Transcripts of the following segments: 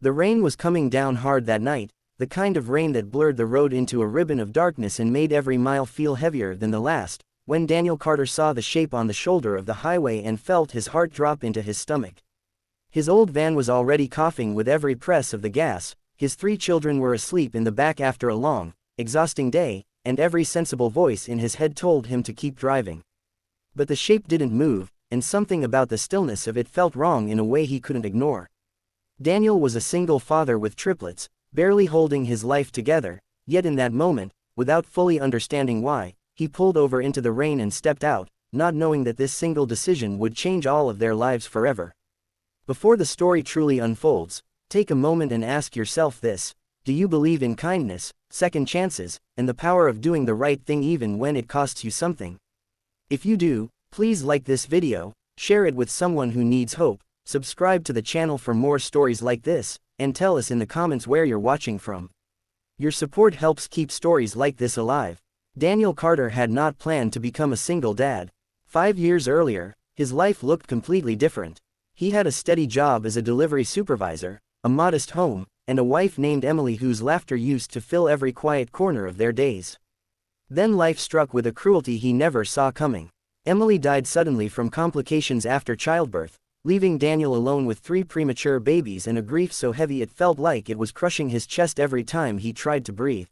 The rain was coming down hard that night, the kind of rain that blurred the road into a ribbon of darkness and made every mile feel heavier than the last. When Daniel Carter saw the shape on the shoulder of the highway and felt his heart drop into his stomach. His old van was already coughing with every press of the gas, his 3 children were asleep in the back after a long, exhausting day, and every sensible voice in his head told him to keep driving. But the shape didn't move, and something about the stillness of it felt wrong in a way he couldn't ignore. Daniel was a single father with triplets, barely holding his life together, yet in that moment, without fully understanding why, he pulled over into the rain and stepped out, not knowing that this single decision would change all of their lives forever. Before the story truly unfolds, take a moment and ask yourself this: do you believe in kindness, second chances, and the power of doing the right thing even when it costs you something? If you do, please like this video, share it with someone who needs hope, subscribe to the channel for more stories like this, and tell us in the comments where you're watching from. Your support helps keep stories like this alive. Daniel Carter had not planned to become a single dad. 5 years earlier, his life looked completely different. He had a steady job as a delivery supervisor, a modest home, and a wife named Emily whose laughter used to fill every quiet corner of their days. Then life struck with a cruelty he never saw coming. Emily died suddenly from complications after childbirth, leaving Daniel alone with 3 premature babies and a grief so heavy it felt like it was crushing his chest every time he tried to breathe.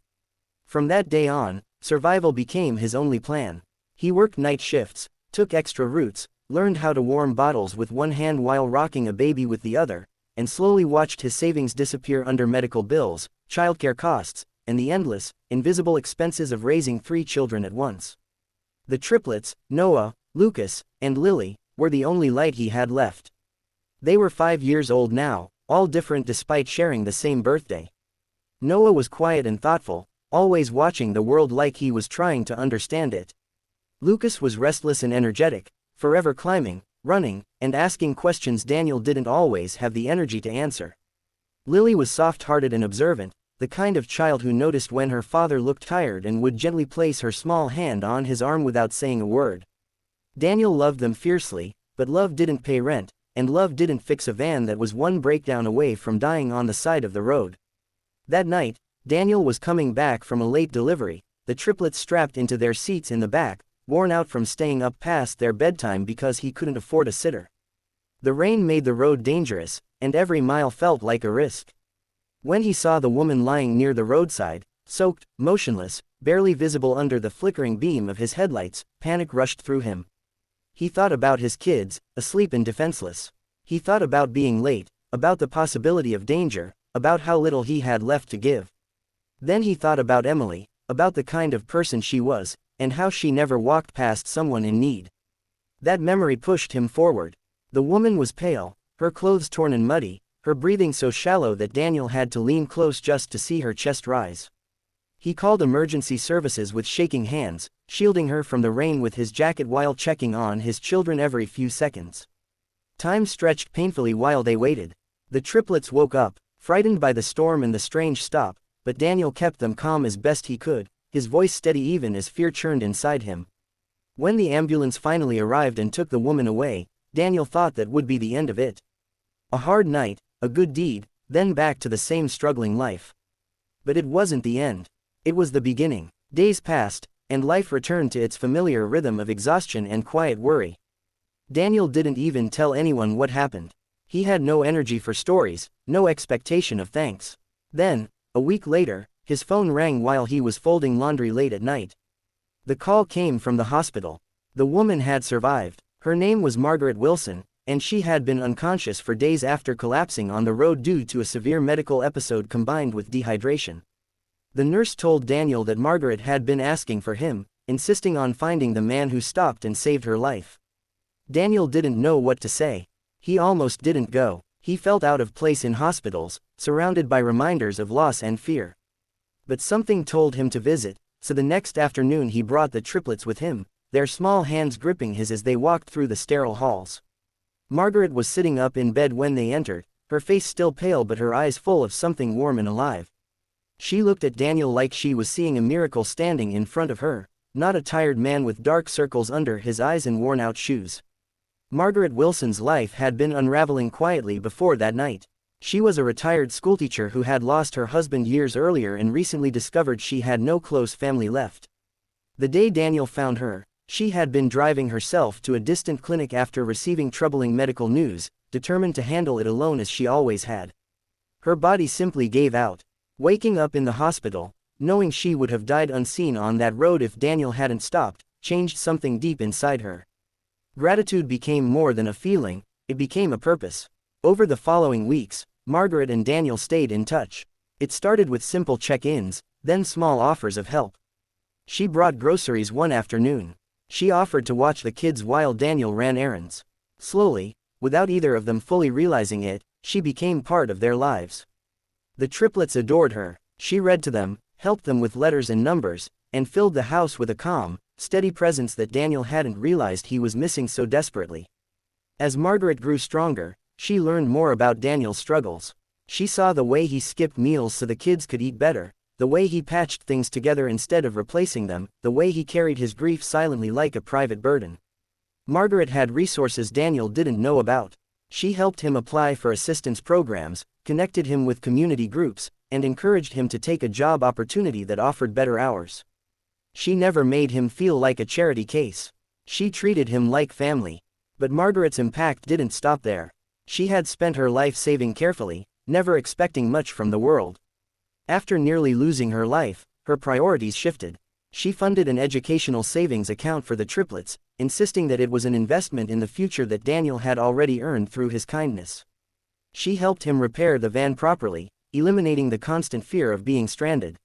From that day on, survival became his only plan. He worked night shifts, took extra routes, learned how to warm bottles with one hand while rocking a baby with the other, and slowly watched his savings disappear under medical bills, childcare costs, and the endless, invisible expenses of raising 3 children at once. The triplets, Noah, Lucas, and Lily, were the only light he had left. They were 5 years old now, all different despite sharing the same birthday. Noah was quiet and thoughtful, always watching the world like he was trying to understand it. Lucas was restless and energetic, forever climbing, running, and asking questions Daniel didn't always have the energy to answer. Lily was soft-hearted and observant, the kind of child who noticed when her father looked tired and would gently place her small hand on his arm without saying a word. Daniel loved them fiercely, but love didn't pay rent, and love didn't fix a van that was one breakdown away from dying on the side of the road. That night, Daniel was coming back from a late delivery, the triplets strapped into their seats in the back, worn out from staying up past their bedtime because he couldn't afford a sitter. The rain made the road dangerous, and every mile felt like a risk. When he saw the woman lying near the roadside, soaked, motionless, barely visible under the flickering beam of his headlights, panic rushed through him. He thought about his kids, asleep and defenseless. He thought about being late, about the possibility of danger, about how little he had left to give. Then he thought about Emily, about the kind of person she was, and how she never walked past someone in need. That memory pushed him forward. The woman was pale, her clothes torn and muddy, her breathing so shallow that Daniel had to lean close just to see her chest rise. He called emergency services with shaking hands, shielding her from the rain with his jacket while checking on his children every few seconds. Time stretched painfully while they waited. The triplets woke up, frightened by the storm and the strange stop, but Daniel kept them calm as best he could, his voice steady even as fear churned inside him. When the ambulance finally arrived and took the woman away, Daniel thought that would be the end of it. A hard night, a good deed, then back to the same struggling life. But it wasn't the end. It was the beginning. Days passed, and life returned to its familiar rhythm of exhaustion and quiet worry. Daniel didn't even tell anyone what happened. He had no energy for stories, no expectation of thanks. Then, a week later, his phone rang while he was folding laundry late at night. The call came from the hospital. The woman had survived. Her name was Margaret Wilson, and she had been unconscious for days after collapsing on the road due to a severe medical episode combined with dehydration. The nurse told Daniel that Margaret had been asking for him, insisting on finding the man who stopped and saved her life. Daniel didn't know what to say. He almost didn't go. He felt out of place in hospitals, surrounded by reminders of loss and fear. But something told him to visit, so the next afternoon he brought the triplets with him, their small hands gripping his as they walked through the sterile halls. Margaret was sitting up in bed when they entered, her face still pale but her eyes full of something warm and alive. She looked at Daniel like she was seeing a miracle standing in front of her, not a tired man with dark circles under his eyes and worn-out shoes. Margaret Wilson's life had been unraveling quietly before that night. She was a retired schoolteacher who had lost her husband years earlier and recently discovered she had no close family left. The day Daniel found her, she had been driving herself to a distant clinic after receiving troubling medical news, determined to handle it alone as she always had. Her body simply gave out. Waking up in the hospital, knowing she would have died unseen on that road if Daniel hadn't stopped, changed something deep inside her. Gratitude became more than a feeling, it became a purpose. Over the following weeks, Margaret and Daniel stayed in touch. It started with simple check-ins, then small offers of help. She brought groceries one afternoon. She offered to watch the kids while Daniel ran errands. Slowly, without either of them fully realizing it, she became part of their lives. The triplets adored her. She read to them, helped them with letters and numbers, and filled the house with a calm, steady presence that Daniel hadn't realized he was missing so desperately. As Margaret grew stronger, she learned more about Daniel's struggles. She saw the way he skipped meals so the kids could eat better, the way he patched things together instead of replacing them, the way he carried his grief silently like a private burden. Margaret had resources Daniel didn't know about. She helped him apply for assistance programs, connected him with community groups, and encouraged him to take a job opportunity that offered better hours. She never made him feel like a charity case. She treated him like family. But Margaret's impact didn't stop there. She had spent her life saving carefully, never expecting much from the world. After nearly losing her life, her priorities shifted. She funded an educational savings account for the triplets, insisting that it was an investment in the future that Daniel had already earned through his kindness. She helped him repair the van properly, eliminating the constant fear of being stranded.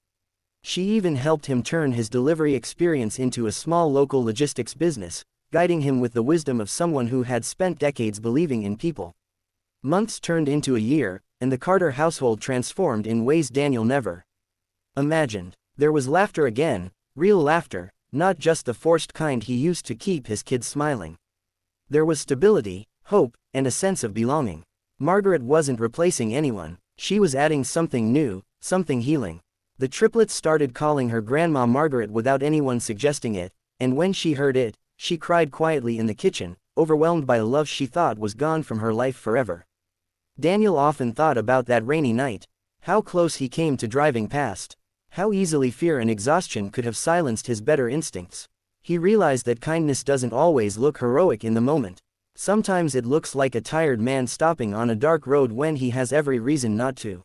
She even helped him turn his delivery experience into a small local logistics business, guiding him with the wisdom of someone who had spent decades believing in people. Months turned into a year, and the Carter household transformed in ways Daniel never imagined. There was laughter again, real laughter, not just the forced kind he used to keep his kids smiling. There was stability, hope, and a sense of belonging. Margaret wasn't replacing anyone, she was adding something new, something healing. The triplets started calling her Grandma Margaret without anyone suggesting it, and when she heard it, she cried quietly in the kitchen, overwhelmed by a love she thought was gone from her life forever. Daniel often thought about that rainy night. How close he came to driving past. How easily fear and exhaustion could have silenced his better instincts. He realized that kindness doesn't always look heroic in the moment. Sometimes it looks like a tired man stopping on a dark road when he has every reason not to.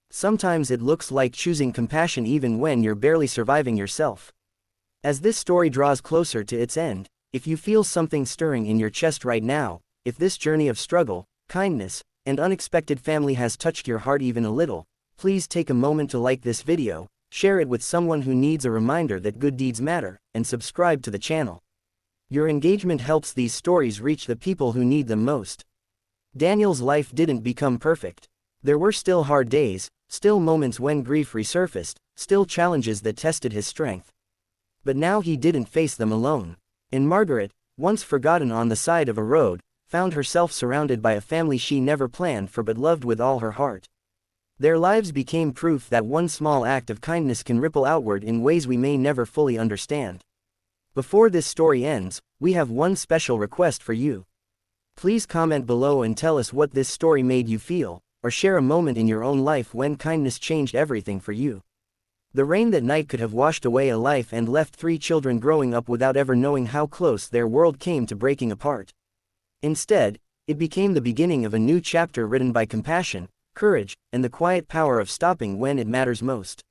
Sometimes it looks like choosing compassion even when you're barely surviving yourself. As this story draws closer to its end, if you feel something stirring in your chest right now, if this journey of struggle, kindness, and unexpected family has touched your heart even a little, please take a moment to like this video, share it with someone who needs a reminder that good deeds matter, and subscribe to the channel. Your engagement helps these stories reach the people who need them most. Daniel's life didn't become perfect. There were still hard days, still moments when grief resurfaced, still challenges that tested his strength. But now he didn't face them alone. And Margaret, once forgotten on the side of a road, found herself surrounded by a family she never planned for but loved with all her heart. Their lives became proof that one small act of kindness can ripple outward in ways we may never fully understand. Before this story ends, we have one special request for you. Please comment below and tell us what this story made you feel, or share a moment in your own life when kindness changed everything for you. The rain that night could have washed away a life and left 3 children growing up without ever knowing how close their world came to breaking apart. Instead, it became the beginning of a new chapter written by compassion, courage, and the quiet power of stopping when it matters most.